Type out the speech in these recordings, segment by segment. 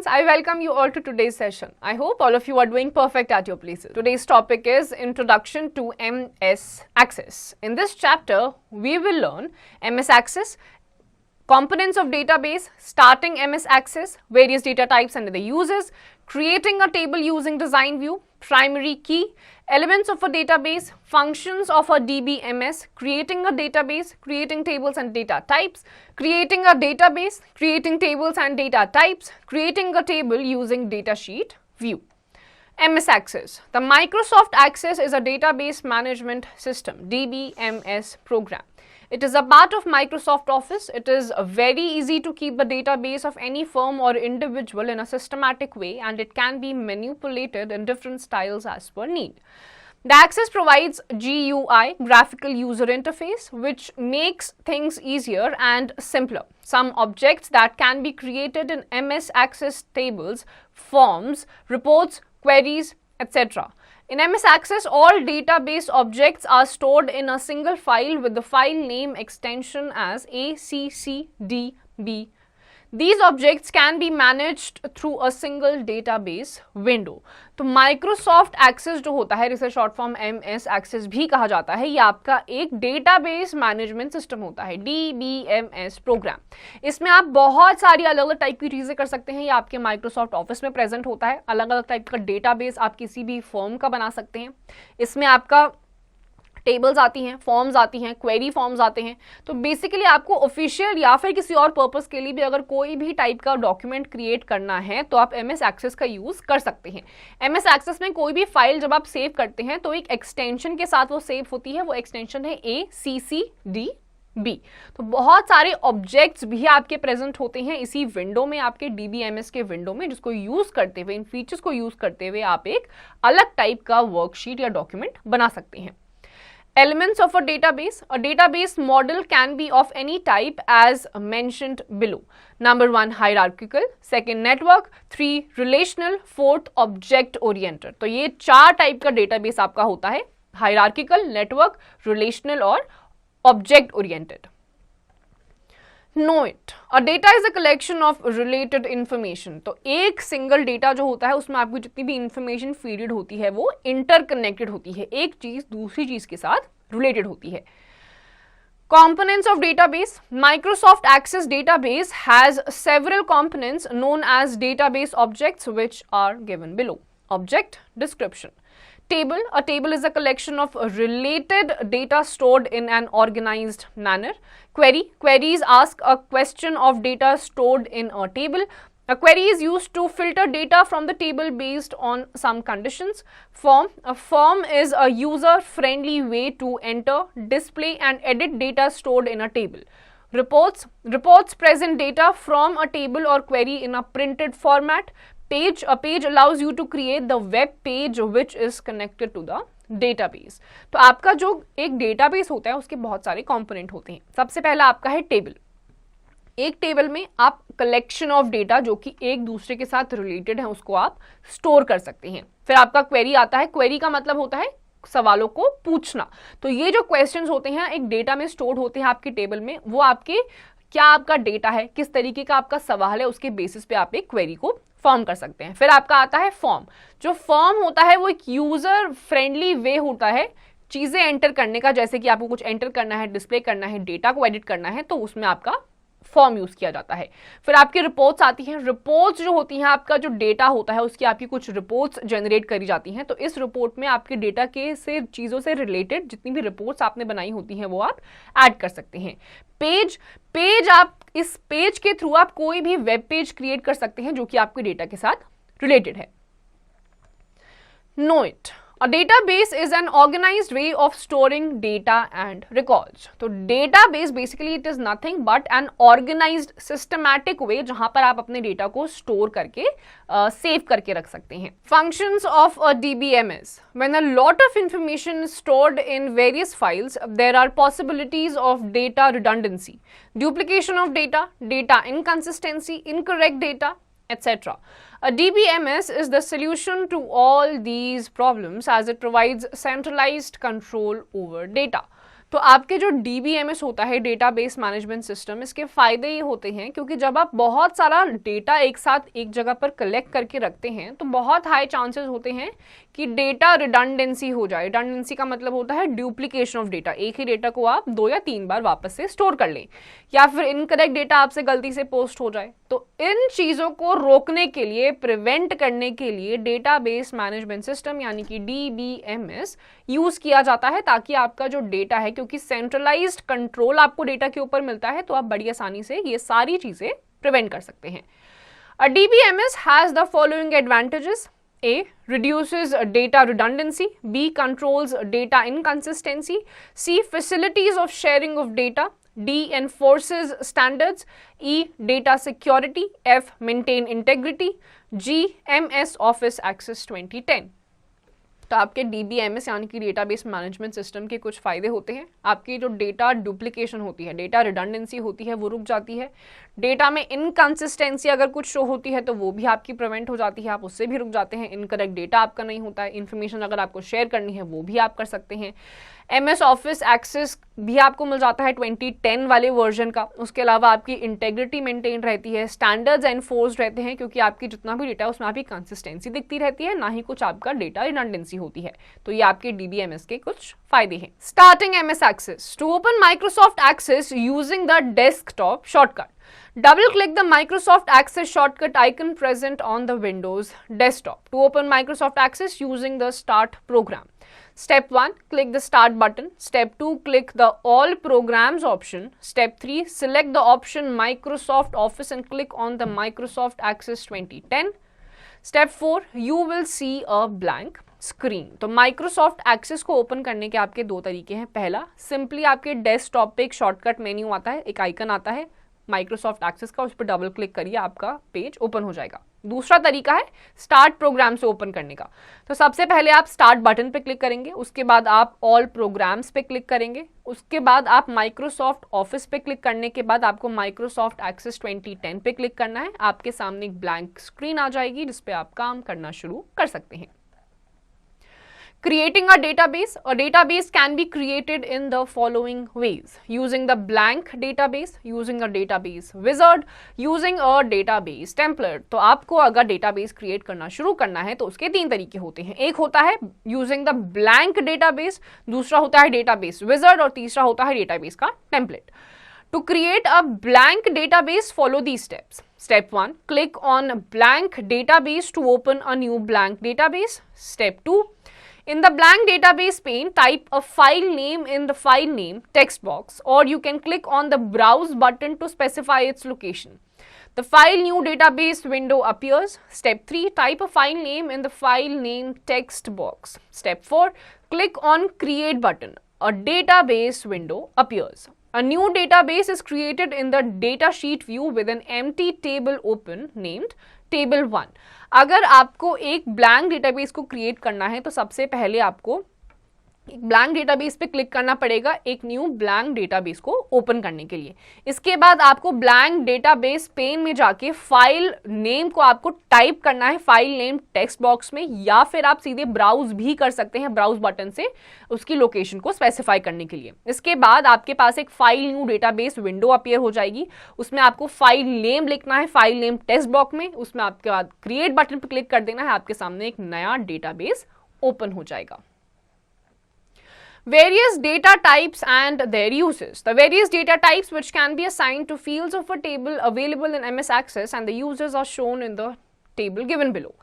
I welcome you all to today's session. I hope all of you are doing perfect at your places. Today's topic is Introduction to MS Access. In this chapter, we will learn MS Access, components of database, starting MS Access, various data types and their uses, creating a table using design view, primary key, elements of a database, functions of a DBMS, creating a database, creating tables and data types, creating a database, creating tables and data types, creating a table using datasheet view. MS Access. The Microsoft Access is a database management system, DBMS program. It is a part of Microsoft Office. It is very easy to keep the database of any firm or individual in a systematic way, and it can be manipulated in different styles as per need. The Access provides GUI, graphical user interface, which makes things easier and simpler. Some objects that can be created in MS Access tables, forms, reports, queries, etc. In MS Access, all database objects are stored in a single file with the file name extension as ACCDB. These objects can be managed through a single database window. तो Microsoft Access जो होता है, जिसे short form MS Access भी कहा जाता है, ये आपका एक डेटाबेस मैनेजमेंट सिस्टम होता है, DBMS प्रोग्राम. इसमें आप बहुत सारी अलग अलग टाइप की चीज़ें कर सकते हैं. ये आपके Microsoft ऑफिस में प्रेजेंट होता है. अलग अलग टाइप का डेटाबेस आप किसी भी फर्म का बना सकते हैं. इसमें आपका टेबल्स आती हैं, फॉर्म्स आती हैं, क्वेरी फॉर्म्स आते हैं. तो बेसिकली आपको ऑफिशियल या फिर किसी और पर्पस के लिए भी अगर कोई भी टाइप का डॉक्यूमेंट क्रिएट करना है तो आप MS एक्सेस का यूज़ कर सकते हैं. MS एक्सेस में कोई भी फाइल जब आप सेव करते हैं तो एक एक्सटेंशन के साथ वो सेव होती है. वो एक्सटेंशन है ACCDB. तो बहुत सारे ऑब्जेक्ट्स भी आपके प्रेजेंट होते हैं इसी विंडो में, आपके DBMS के विंडो में, जिसको यूज़ करते हुए, इन फीचर्स को यूज़ करते हुए आप एक अलग टाइप का वर्कशीट या डॉक्यूमेंट बना सकते हैं. Elements of a database. A database model can be of any type as mentioned below. Number 1, hierarchical. 2nd, network. 3, relational. 4th, object oriented. तो ये 4 टाइप का database आपका होता है, hierarchical, network, relational और object oriented. Know it. A data is a collection of related information. तो एक single data जो होता है उसमें आपको जितनी भी इंफॉर्मेशन फीडेड होती है वो इंटरकनेक्टेड होती है, एक चीज दूसरी चीज के साथ रिलेटेड होती है. Components of database. Microsoft Access database has several components known as database objects which are given below. Object description. Table. A table is a collection of related data stored in an organized manner. Query. Queries ask a question of data stored in a table. A query is used to filter data from the table based on some conditions. Form. A form is a user-friendly way to enter, display and edit data stored in a table. Reports. Reports present data from a table or query in a printed format. Page. A page allows you to create the web page which is connected to the database. तो आपका जो एक database होता है उसके बहुत सारे component होते हैं. सबसे पहला आपका है table. एक टेबल में आप कलेक्शन ऑफ डेटा जो कि एक दूसरे के साथ रिलेटेड है उसको आप स्टोर कर सकते हैं. फिर आपका क्वेरी आता है. क्वेरी का मतलब होता है सवालों को पूछना. तो ये जो क्वेश्चंस होते हैं एक डेटा में स्टोर होते हैं आपके टेबल में, वो आपके क्या आपका डेटा है, किस तरीके का आपका सवाल है, उसके बेसिस पे आप एक क्वेरी को फॉर्म कर सकते हैं. फिर आपका आता है फॉर्म. जो फॉर्म होता है वो एक यूजर फ्रेंडली वे होता है चीजें एंटर करने का. जैसे कि आपको कुछ एंटर करना है, डिस्प्ले करना है, डेटा को एडिट करना है, तो उसमें आपका फॉर्म यूज किया जाता है. फिर आपकी रिपोर्ट्स आती हैं. रिपोर्ट्स जो होती हैं आपका जो डेटा होता है उसकी आपकी कुछ रिपोर्ट्स जनरेट करी जाती हैं. तो इस रिपोर्ट में आपके डेटा के से चीज़ों से रिलेटेड जितनी भी रिपोर्ट्स आपने बनाई होती हैं वो आप ऐड कर सकते हैं. पेज. पेज आप इस पेज के थ्रू आप कोई भी वेब पेज क्रिएट कर सकते हैं जो कि आपके डेटा के साथ रिलेटेड है. Know it. A database is an organized way of storing data and records. तो database basically it is nothing but an organized systematic way जहाँ पर आप अपने डेटा को स्टोर करके सेव करके रख सकते हैं. Functions of a DBMS. When a lot of information is stored in various files, there are possibilities of data redundancy, duplication of data, data inconsistency, incorrect data, etc. A DBMS is the solution to all these problems as it provides centralized control over data. तो आपके जो DBMS होता है, database management system, इसके फायदे ये होते हैं क्योंकि जब आप बहुत सारा डेटा एक साथ एक जगह पर कलेक्ट करके रखते हैं तो बहुत हाई चांसेस होते हैं कि डेटा रिडंडेंसी हो जाए। रिडंडेंसी का मतलब होता है डुप्लीकेशन ऑफ डेटा, एक ही डेटा को आप 2 या 3 बार वापस से स्टोर कर लें, या फिर इनकरेक्ट डेटा आपसे गलती से पोस्ट हो जाए। तो इन चीज़ों को रोकने के लिए, प्रिवेंट करने के लिए डेटाबेस मैनेजमेंट सिस्टम यानी कि DBMS यूज़ किया जाता है, ताकि आपका जो डेटा है, क्योंकि सेंट्रलाइज्ड कंट्रोल आपको डेटा के ऊपर मिलता है, तो आप बड़ी आसानी से ये सारी चीज़ें प्रिवेंट कर सकते हैं। A DBMS has the following advantages. A. Reduces data redundancy. B. Controls data inconsistency. C. Facilities of sharing of data. D. Enforces standards. E. Data security. F. Maintain integrity. G. MS Office Access 2010. तो आपके DBMS यानी कि database management system के कुछ फ़ायदे होते हैं। आपकी जो डेटा डुप्लीकेशन होती है, डेटा रिडंडेंसी होती है, वो रुक जाती है। डेटा में इनकंसिस्टेंसी अगर कुछ शो होती है तो वो भी आपकी प्रिवेंट हो जाती है, आप उससे भी रुक जाते हैं। इनकरेक्ट डेटा आपका नहीं होता है। इन्फॉर्मेशन अगर आपको शेयर करनी है वो भी आप कर सकते हैं। MS ऑफिस एक्सेस भी आपको मिल जाता है 2010 वाले वर्जन का। उसके अलावा आपकी इंटेग्रिटी मेंटेन रहती है, स्टैंडर्ड्स एनफोर्स रहते हैं, क्योंकि आपकी जितना भी डेटा है उसमें आपकी कंसिस्टेंसी दिखती रहती है, ना ही कुछ आपका डेटा रिडंडेंसी होती है। तो ये आपके DBMS के कुछ फायदे हैं। Starting MS access. To open Microsoft Access using the desktop shortcut, double click the Microsoft Access shortcut icon present on the Windows desktop. To open Microsoft Access using the Start program. Step 1, click the Start button. Step 2, click the All Programs option. Step 3, select the option Microsoft Office and click on the Microsoft Access 2010. Step 4, you will see a blank screen. तो Microsoft access को open करने के आपके 2 तरीके हैं। पहला, simply आपके desktop पे एक शॉर्टकट मेन्यू आता है, एक आइकन आता है माइक्रोसॉफ्ट एक्सेस का, उस पर डबल क्लिक करिए, आपका पेज ओपन हो जाएगा। दूसरा तरीका है स्टार्ट प्रोग्राम से ओपन करने का। तो सबसे पहले आप स्टार्ट बटन पे क्लिक करेंगे, उसके बाद आप ऑल प्रोग्राम्स पे क्लिक करेंगे, उसके बाद आप माइक्रोसॉफ्ट ऑफिस पे क्लिक करने के बाद आपको माइक्रोसॉफ्ट एक्सेस 2010 पे क्लिक करना है। आपके सामने एक ब्लैंक स्क्रीन आ जाएगी जिसपे आप काम करना शुरू कर सकते हैं। Creating a database can be created in the following ways: using the blank database, using a database wizard, using a database template। तो आपको अगर database create करना शुरू करना है तो उसके 3 तरीके होते हैं। एक होता है using the blank database, दूसरा होता है database wizard और तीसरा होता है database का template। To create a blank database, follow these steps. Step 1, click on blank database to open a new blank database. Step 2, in the blank database pane, type a file name in the file name text box, or you can click on the browse button to specify its location. The file new database window appears. Step 3, type a file name in the file name text box. Step 4, click on create button. A database window appears. A new database is created in the datasheet view with an empty table open named Table 1। अगर आपको एक blank database को create करना है तो सबसे पहले आपको एक ब्लैंक डेटाबेस पे क्लिक करना पड़ेगा एक न्यू ब्लैंक डेटाबेस को ओपन करने के लिए। इसके बाद आपको ब्लैंक डेटाबेस पेन में जाके फाइल नेम को आपको टाइप करना है फाइल नेम टेक्स्ट बॉक्स में, या फिर आप सीधे ब्राउज भी कर सकते हैं ब्राउज बटन से उसकी लोकेशन को स्पेसिफाई करने के लिए। इसके बाद आपके पास एक file new database window appear हो जाएगी, उसमें आपको फाइल नेम लिखना है फाइल नेम टेक्स्ट बॉक्स में, उसमें आपके बाद क्रिएट बटन पर क्लिक कर देना है, आपके सामने एक नया डेटाबेस ओपन हो जाएगा। Various data types and their uses. The various data types which can be assigned to fields of a table available in MS Access and the uses are shown in the table given below.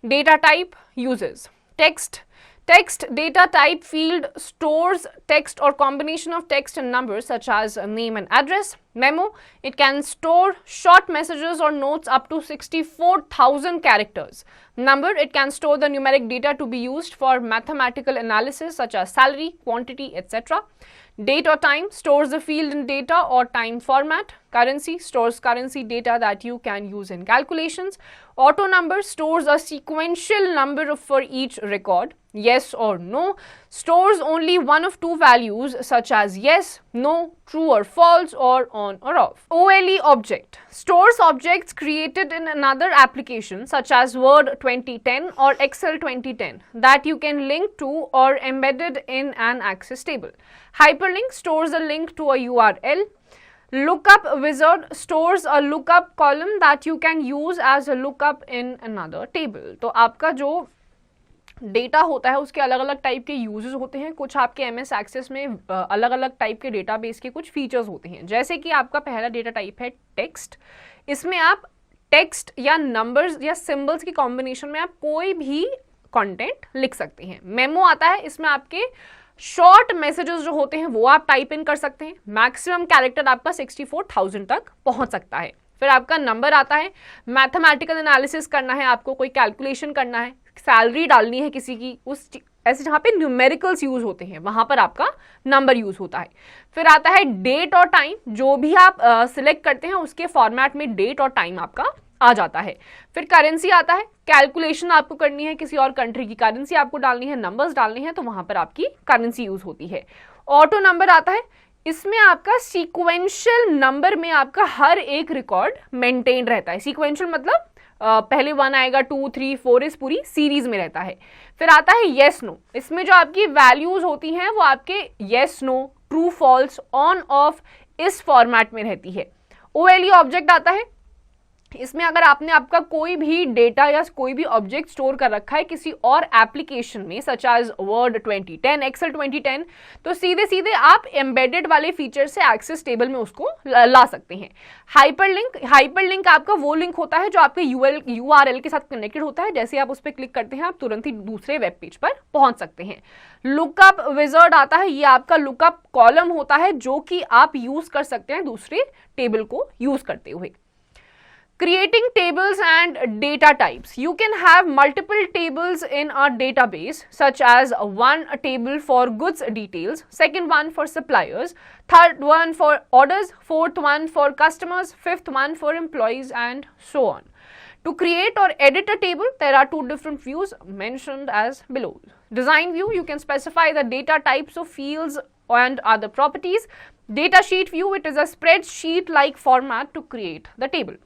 Data type uses. Text data type field stores text or combination of text and numbers such as name and address. Memo, it can store short messages or notes up to 64,000 characters. Number, it can store the numeric data to be used for mathematical analysis such as salary, quantity, etc. Date or time stores the field in data or time format. Currency stores currency data that you can use in calculations. Auto number stores a sequential number for each record. Yes or no. Stores only one of two values such as yes, no, true or false, or on or off. OLE object stores objects created in another application such as Word 2010 or Excel 2010 that you can link to or embedded in an Access table. Hyperlink stores a link to a URL. Lookup wizard stores a lookup column that you can use as a lookup in another table. तो आपका जो data होता है उसके अलग अलग type के uses होते हैं. कुछ आपके एमएस एक्सेस में अलग अलग टाइप के डेटाबेस के कुछ फीचर्स होते हैं. जैसे कि आपका पहला डेटा टाइप है टेक्स्ट. इसमें आप टेक्स्ट या नंबर्स या सिंबल्स की कॉम्बिनेशन में आप कोई भी कंटेंट लिख सकते हैं. मेमो आता है, इसमें आपके शॉर्ट मैसेजेस जो होते हैं वो आप टाइप इन कर सकते हैं. मैक्सिमम कैरेक्टर आपका 64,000 तक पहुंच सकता है. फिर आपका नंबर आता है, मैथमेटिकल एनालिसिस करना है, आपको कोई कैलकुलेशन करना है, सैलरी डालनी है किसी की, उस ऐसे जहाँ पे न्यूमेरिकल्स यूज होते हैं वहां पर आपका नंबर यूज होता है. फिर आता है डेट और टाइम. जो भी आप सिलेक्ट करते हैं उसके फॉर्मेट में डेट और टाइम आपका आ जाता है. फिर करेंसी आता है, कैलकुलेशन आपको करनी है, किसी और कंट्री की करेंसी आपको डालनी है, नंबर्स डालने हैं, तो वहां पर आपकी करेंसी यूज होती है. ऑटो नंबर आता है, इसमें आपका सीक्वेंशियल नंबर में आपका हर एक रिकॉर्ड मेंटेन रहता है. सीक्वेंशियल मतलब पहले 1 आएगा, 2, 3, 4 इस पूरी सीरीज में रहता है. फिर आता है येस नो. इसमें जो आपकी वैल्यूज होती हैं वो आपके yes no, true false, on off इस फॉर्मेट में रहती है. ओएलई ऑब्जेक्ट आता है, इसमें अगर आपने आपका कोई भी डेटा या कोई भी ऑब्जेक्ट स्टोर कर रखा है किसी और एप्लीकेशन में सच एज वर्ड 2010, एक्सेल 2010, तो सीधे सीधे आप एम्बेडेड वाले फीचर से एक्सेस टेबल में उसको ला सकते हैं. हाइपरलिंक आपका वो लिंक होता है जो आपके यूआरएल के साथ कनेक्टेड होता है. जैसे आप उस पर क्लिक करते हैं आप तुरंत ही दूसरे वेब पेज पर पहुंच सकते हैं. लुकअप विजर्ड आता है, ये आपका लुकअप कॉलम होता है जो कि आप यूज कर सकते हैं दूसरे टेबल को यूज करते हुए. Creating tables and data types. You can have multiple tables in a database, such as one table for goods details, second one for suppliers, third one for orders, fourth one for customers, fifth one for employees, and so on. To create or edit a table, there are two different views mentioned as below. Design view, you can specify the data types of fields and other properties. Data sheet view, it is a spreadsheet-like format to create the table.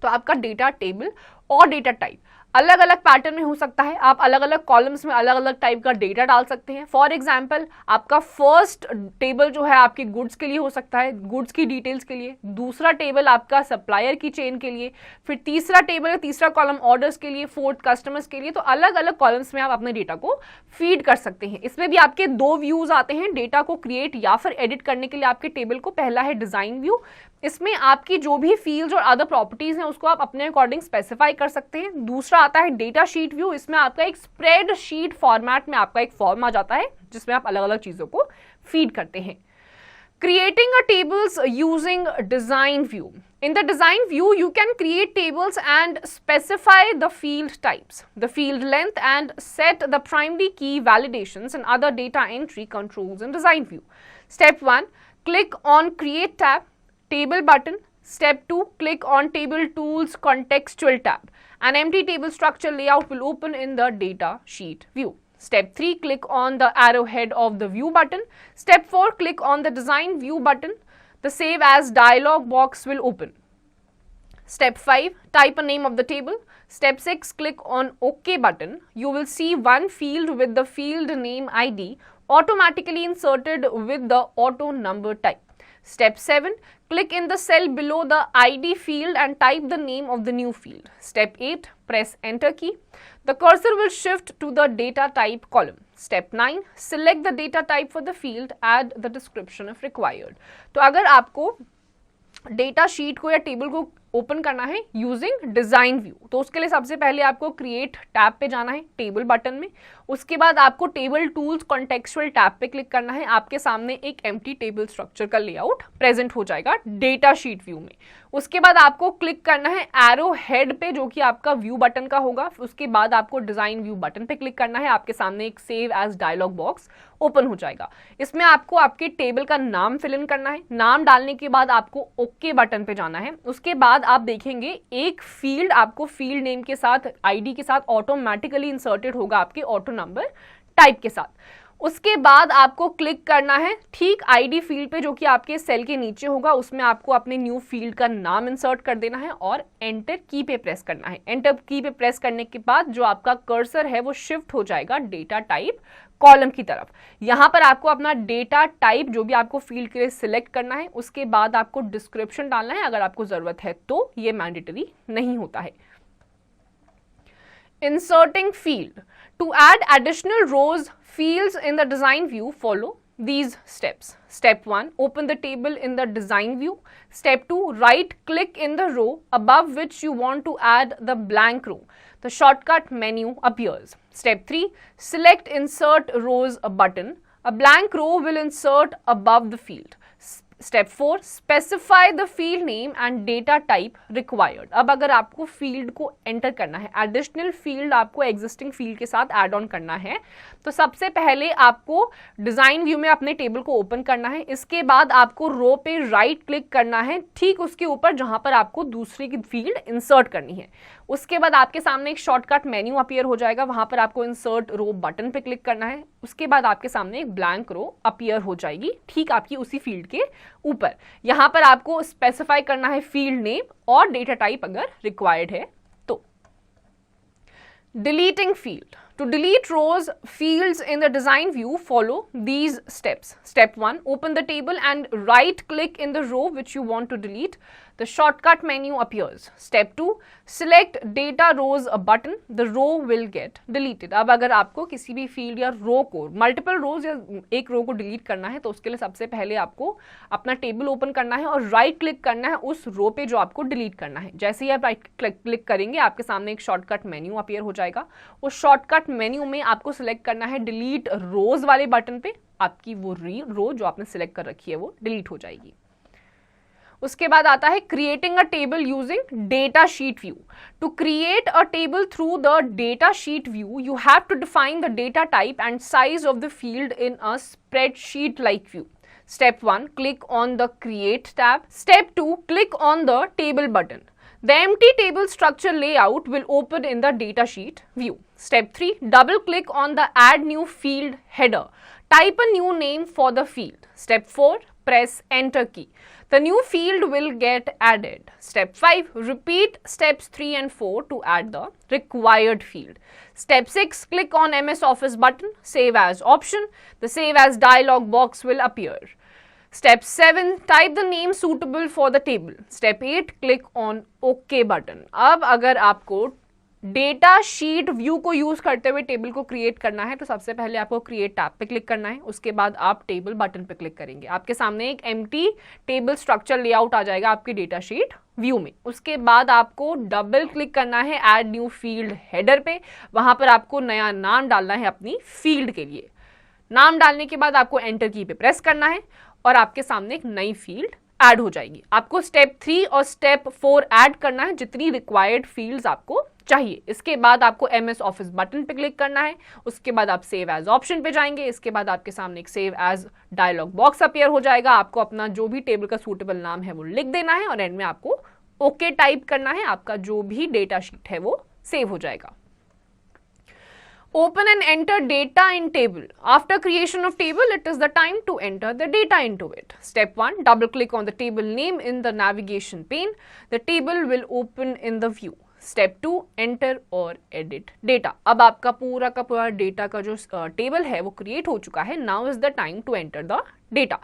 तो आपका data table और data type अलग अलग pattern में हो सकता है. आप अलग अलग कॉलम्स में अलग अलग टाइप का डेटा डाल सकते हैं. फॉर एग्जांपल आपका फर्स्ट टेबल जो है आपके गुड्स के लिए हो सकता है, गुड्स की डिटेल्स के लिए. दूसरा टेबल आपका सप्लायर की चेन के लिए. फिर तीसरा टेबल, तीसरा कॉलम ऑर्डर्स के लिए, फोर्थ कस्टमर्स के लिए. तो अलग अलग कॉलम्स में आप अपने डेटा को फीड कर सकते हैं. इसमें भी आपके दो व्यूज आते हैं डेटा को क्रिएट या फिर एडिट करने के लिए आपके टेबल को. पहला है डिजाइन व्यू, इसमें आपकी जो भी फील्ड्स और अदर प्रॉपर्टीज हैं उसको आप अपने अकॉर्डिंग स्पेसिफाई कर सकते हैं. दूसरा आता है डेटा शीट व्यू, इसमें आपका एक स्प्रेड शीट फॉर्मेट में आपका एक फॉर्म आ जाता है जिसमें आप अलग अलग चीजों को फीड करते हैं. Creating a tables using design view. In the design view, you can create tables and specify the field types, the field length, and set the primary key validations and other data entry controls in design view. Step 1, click on Create tab, Table button. Step 2, click on Table Tools Contextual tab. An empty table structure layout will open in the data sheet view. Step 3, click on the arrowhead of the view button. Step 4, click on the design view button. The save as dialog box will open. Step 5, type a name of the table. Step 6, click on OK button. You will see one field with the field name ID automatically inserted with the auto number type. Step 7, click in the cell below the ID field and type the name of the new field. Step 8, press enter key. The cursor will shift to the data type column. Step 9, select the data type for the field, add the description if required. तो अगर आपको data sheet को या table को open करना है using design view, तो उसके लिए सबसे पहले आपको क्रिएट टैब पे जाना है टेबल बटन में. उसके बाद आपको टेबल टूल्स कॉन्टेक्चुअल टैब पे क्लिक करना है. आपके सामने एक एम्प्टी टेबल स्ट्रक्चर का लेआउट प्रेजेंट हो जाएगा डेटा शीट व्यू में. उसके बाद आपको क्लिक करना है एरो हेड पे जो कि आपका व्यू बटन का होगा. उसके बाद आपको डिजाइन व्यू बटन पे क्लिक करना है. आपके सामने एक save as dialog box open हो जाएगा. इसमें आपको आपके टेबल का नाम फिल इन करना है. नाम डालने के बाद आपको ओके बटन पे जाना है. उसके बाद बाद आप देखेंगे एक फील्ड आपको फील्ड नेम के साथ आईडी के साथ ऑटोमेटिकली इंसर्टेड होगा आपके ऑटो नंबर टाइप के साथ। उसके बाद आपको क्लिक करना है ठीक आईडी फील्ड पे जो कि आपके सेल के नीचे होगा, उसमें आपको अपने न्यू फील्ड का नाम इंसर्ट कर देना है और एंटर की पे प्रेस करना है। एंटर की पे प्रेस करने के बाद जो आपका कर्सर है वो शिफ्ट हो जाएगा डेटा टाइप कॉलम की तरफ। यहां पर आपको अपना डेटा टाइप जो भी आपको फील्ड के लिए सिलेक्ट करना है, उसके बाद आपको डिस्क्रिप्शन डालना है अगर आपको जरूरत है तो, ये मैंडेटरी नहीं होता है। Inserting field. To add additional rows, fields in the design view, follow these steps. Step 1, open the table in the design view. Step 2, right click in the row above which you want to add the blank row. The shortcut menu appears. Step 3, select insert rows button. A blank row will insert above the field. Step 4, specify the field name and data type required. अब अगर आपको field को enter करना है, additional field आपको existing field के साथ add on करना है, तो सबसे पहले आपको डिजाइन व्यू में अपने टेबल को ओपन करना है। इसके बाद आपको रो पे राइट क्लिक करना है ठीक उसके ऊपर जहां पर आपको दूसरी की फील्ड इंसर्ट करनी है। उसके बाद आपके सामने एक शॉर्टकट मेन्यू अपीयर हो जाएगा, वहां पर आपको इंसर्ट रो बटन पे क्लिक करना है। उसके बाद आपके सामने एक ब्लैंक रो अपीयर हो जाएगी ठीक आपकी उसी फील्ड के ऊपर। यहां पर आपको स्पेसिफाई करना है फील्ड नेम और डेटा टाइप अगर रिक्वायर्ड है तो। Deleting field. To delete rows, fields in the design view, follow these steps. Step 1, open the table and right click in the row which you want to delete. The shortcut menu appears. Step 2, select data rows a button. The row will get deleted. अब अगर आपको किसी भी field या रो को multiple रोज या एक रो को डिलीट करना है तो उसके लिए सबसे पहले आपको अपना टेबल ओपन करना है और राइट क्लिक करना है उस रो पे जो आपको डिलीट करना है। जैसे ही आप राइट क्लिक करेंगे आपके सामने एक शॉर्टकट मेन्यू अपीयर हो जाएगा। उस शॉर्टकट मेन्यू में आपको सिलेक्ट करना है डिलीट रोज वाले बटन पे, आपकी वो रो जो आपने सिलेक्ट कर रखी है वो डिलीट हो जाएगी। उसके बाद आता है creating a table using data sheet view. To create a table through the data sheet view you have to define the data type and size of the field in a spreadsheet like view. Step 1, click on the Create tab. Step 2, click on the Table button. The empty table structure layout will open in the datasheet view. Step 3, double-click on the Add New Field header. Type a new name for the field. Step 4, press Enter key. The new field will get added. Step 5, repeat steps 3 and 4 to add the required field. Step 6, click on MS Office button, Save As option. The Save As dialog box will appear. Step 7, type the name suitable for the table. Step 8, click on OK button. अब अगर आपको data sheet view को use करते हुए table को create करना है तो सबसे पहले आपको क्रिएट टैब पे क्लिक करना है, उसके बाद आप टेबल बटन पे क्लिक करेंगे। आपके सामने एक एम्प्टी टेबल स्ट्रक्चर लेआउट आ जाएगा आपकी डेटा शीट व्यू में। उसके बाद आपको डबल क्लिक करना है ऐड न्यू फील्ड हेडर पे, वहां पर आपको नया नाम डालना है अपनी फील्ड के लिए। नाम डालने के बाद आपको एंटर की पे प्रेस करना है और आपके सामने एक नई फील्ड ऐड हो जाएगी। आपको स्टेप 3 और स्टेप 4 ऐड करना है जितनी रिक्वायर्ड फील्ड्स आपको चाहिए। इसके बाद आपको MS ऑफिस बटन पे क्लिक करना है, उसके बाद आप सेव एज ऑप्शन पे जाएंगे। इसके बाद आपके सामने एक save as dialog box appear हो जाएगा। आपको अपना जो भी टेबल का सूटेबल नाम है वो लिख देना है और एंड में आपको ओके टाइप करना है। आपका जो भी डेटा शीट है वो सेव हो जाएगा। Open and enter data in table. After creation of table, it is the time to enter the data into it. Step 1, double click on the table name in the navigation pane. The table will open in the view. Step 2, enter or edit data. अब आपका पूरा का पूरा data का जो table है वो create हो चुका है। Now is the time to enter the data.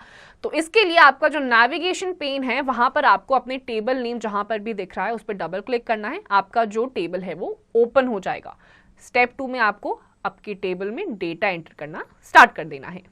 तो इसके लिए आपका जो नेविगेशन पेन है वहां पर आपको अपने टेबल नेम जहां पर भी दिख रहा है उस पर डबल क्लिक करना है। आपका जो टेबल है वो ओपन हो जाएगा। स्टेप 2 में आपको आपकी टेबल में डेटा एंटर करना स्टार्ट कर देना है।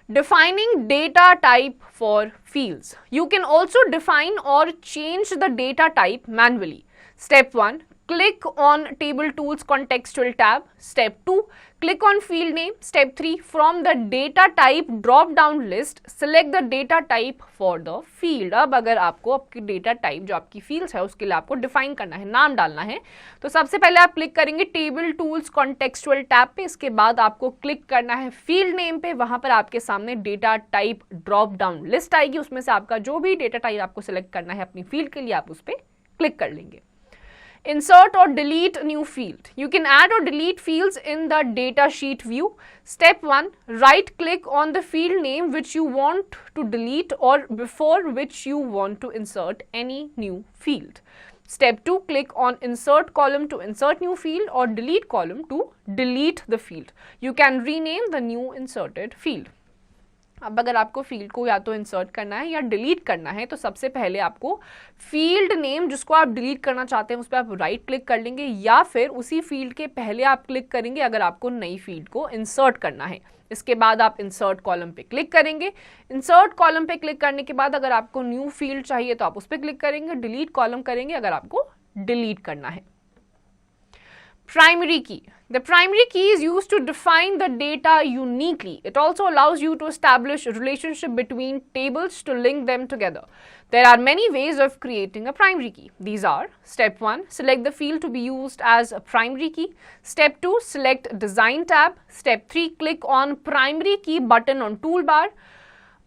Defining data type for fields. You can also define or change the data type manually. Step 1, click on Table Tools contextual tab. Step 2, click on field name. Step 3, from the data type drop down list, select the data type for the field. अब अगर आपको आपकी data type जो आपकी fields है उसके लिए आपको डिफाइन करना है, नाम डालना है, तो सबसे पहले आप क्लिक करेंगे टेबल टूल्स कॉन्टेक्सचुअल टैब पे. इसके बाद आपको क्लिक करना है फील्ड नेम पे. वहां पर आपके सामने data type drop down list आएगी, उसमें से आपका जो भी डेटा टाइप आपको सिलेक्ट करना है अपनी फील्ड के लिए आप उस पर क्लिक कर लेंगे. Insert or delete new field. You can add or delete fields in the data sheet view. Step 1, right click on the field name which you want to delete or before which you want to insert any new field. Step 2, click on insert column to insert new field or delete column to delete the field. You can rename the new inserted field. अब अगर आपको field को या तो insert करना है या delete करना है, तो सबसे पहले आपको फील्ड नेम जिसको आप डिलीट करना चाहते हैं उस पर आप राइट क्लिक कर लेंगे, या फिर उसी फील्ड के पहले आप क्लिक करेंगे अगर आपको नई फील्ड को इंसर्ट करना है. इसके बाद आप इंसर्ट कॉलम पे क्लिक करेंगे. इंसर्ट कॉलम पे क्लिक करने के बाद अगर आपको न्यू फील्ड चाहिए तो आप उस पर क्लिक करेंगे. डिलीट कॉलम करेंगे अगर आपको डिलीट करना है. Primary key. The primary key is used to define the data uniquely. It also allows you to establish a relationship between tables to link them together. There are many ways of creating a primary key. These are: Step 1, select the field to be used as a primary key. Step 2, select Design tab. Step 3, click on Primary Key button on toolbar.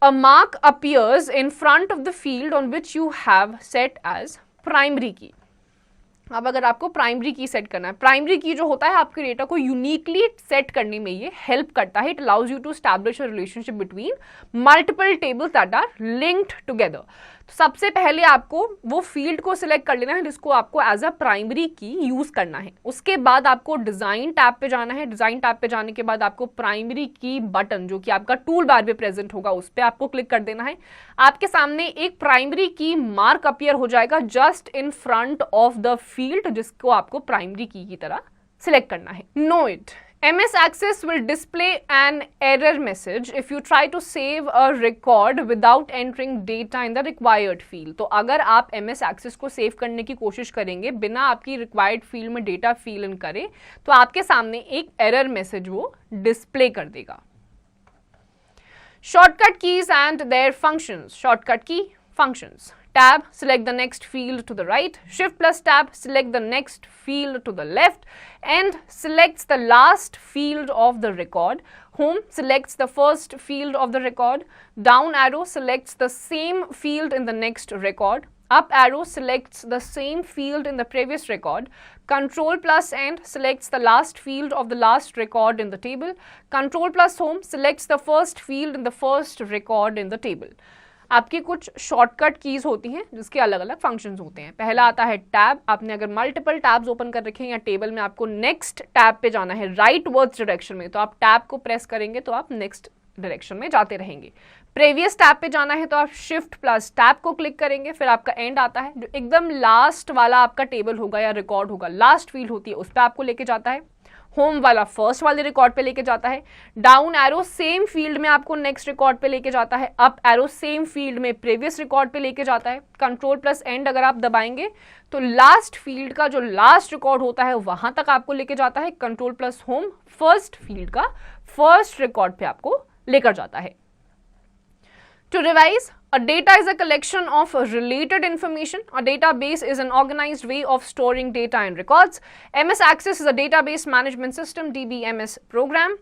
A mark appears in front of the field on which you have set as primary key. अब अगर आपको primary की set करना है, primary की जो होता है आपके डेटा को यूनिकली सेट करने में ये हेल्प करता है. It allows you to establish a relationship between multiple tables that are linked together. तो सबसे पहले आपको वो फील्ड को सिलेक्ट कर लेना है जिसको आपको एज अ प्राइमरी की यूज करना है. उसके बाद आपको डिजाइन टैब पे जाना है. डिजाइन टैब पे जाने के बाद आपको प्राइमरी की बटन जो कि आपका टूल बार पे प्रेजेंट होगा उस पर आपको क्लिक कर देना है. आपके सामने एक प्राइमरी की मार्क अपीयर हो जाएगा just in front of the field जिसको आपको प्राइमरी की तरह सिलेक्ट करना है. Know it. MS Access will display an error message if you try to save a record without entering data in the required field. तो अगर आप MS Access को सेव करने की कोशिश करेंगे बिना आपकी रिक्वायर्ड फील्ड में डेटा फिल इन करे, तो आपके सामने एक एरर मैसेज वो डिस्प्ले कर देगा. Shortcut keys and their functions. Shortcut key functions. Tab, select the next field to the right. Shift plus tab, select the next field to the left. End selects the last field of the record. Home selects the first field of the record. Down arrow selects the same field in the next record. Up arrow selects the same field in the previous record. Control plus end selects the last field of the last record in the table. Control plus home selects the first field in the first record in the table. आपकी कुछ shortcut keys होती हैं जिसके अलग अलग functions होते हैं. पहला आता है टैब. आपने अगर मल्टीपल टैब्स ओपन कर रखे हैं या टेबल में आपको नेक्स्ट टैब पे जाना है राइट वर्ड्स डायरेक्शन में, तो आप टैब को प्रेस करेंगे तो आप नेक्स्ट डायरेक्शन में जाते रहेंगे. प्रीवियस टैब पे जाना है तो आप शिफ्ट प्लस टैब को क्लिक करेंगे. फिर आपका एंड आता है जो एकदम लास्ट वाला आपका टेबल होगा या रिकॉर्ड होगा, लास्ट फील्ड होती है, उस पर आपको लेके जाता है. होम वाला फर्स्ट वाले रिकॉर्ड पे लेके जाता है. डाउन एरो सेम फील्ड में आपको नेक्स्ट रिकॉर्ड पे लेके जाता है. अप एरो सेम फील्ड में प्रीवियस रिकॉर्ड पे लेके जाता है. कंट्रोल प्लस एंड अगर आप दबाएंगे तो लास्ट फील्ड का जो लास्ट रिकॉर्ड होता है वहां तक आपको लेके जाता है. Control plus home first field का फर्स्ट रिकॉर्ड पे आपको लेकर जाता है. To revise, a data is a collection of related information. A database is an organized way of storing data and records. MS Access is a database management system, DBMS program.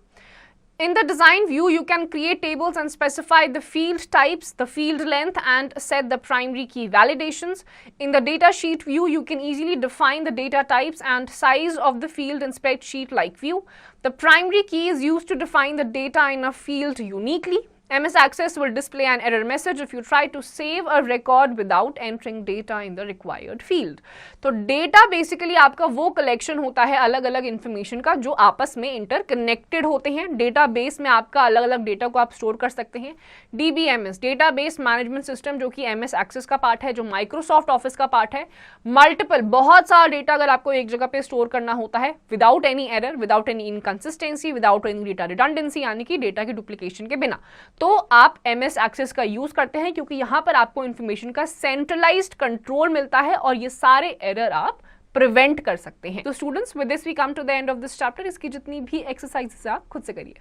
In the design view, you can create tables and specify the field types, the field length, and set the primary key validations. In the data sheet view, you can easily define the data types and size of the field in spreadsheet-like view. The primary key is used to define the data in a field uniquely. MS Access will display an error message if you try to save a record without entering data in the required field. तो data basically आपका वो collection होता है अलग अलग information का जो आपस में इंटरकनेक्टेड होते हैं. डेटाबेस में आपका अलग अलग डेटा को आप स्टोर कर सकते हैं. DBMS डेटाबेस मैनेजमेंट सिस्टम जो कि MS Access का पार्ट है, जो माइक्रोसॉफ्ट ऑफिस का पार्ट है. मल्टीपल बहुत सारा डेटा अगर आपको एक जगह पे स्टोर करना होता है without any error, without any inconsistency, without any data redundancy, यानी कि डेटा की डुप्लीकेशन के बिना, तो आप MS Access का यूज करते हैं क्योंकि यहां पर आपको इंफॉर्मेशन का सेंट्रलाइज्ड कंट्रोल मिलता है और ये सारे एरर आप प्रिवेंट कर सकते हैं। तो students, with this we come to the end of this chapter. इसकी जितनी भी एक्सरसाइजेस आप खुद से करिए।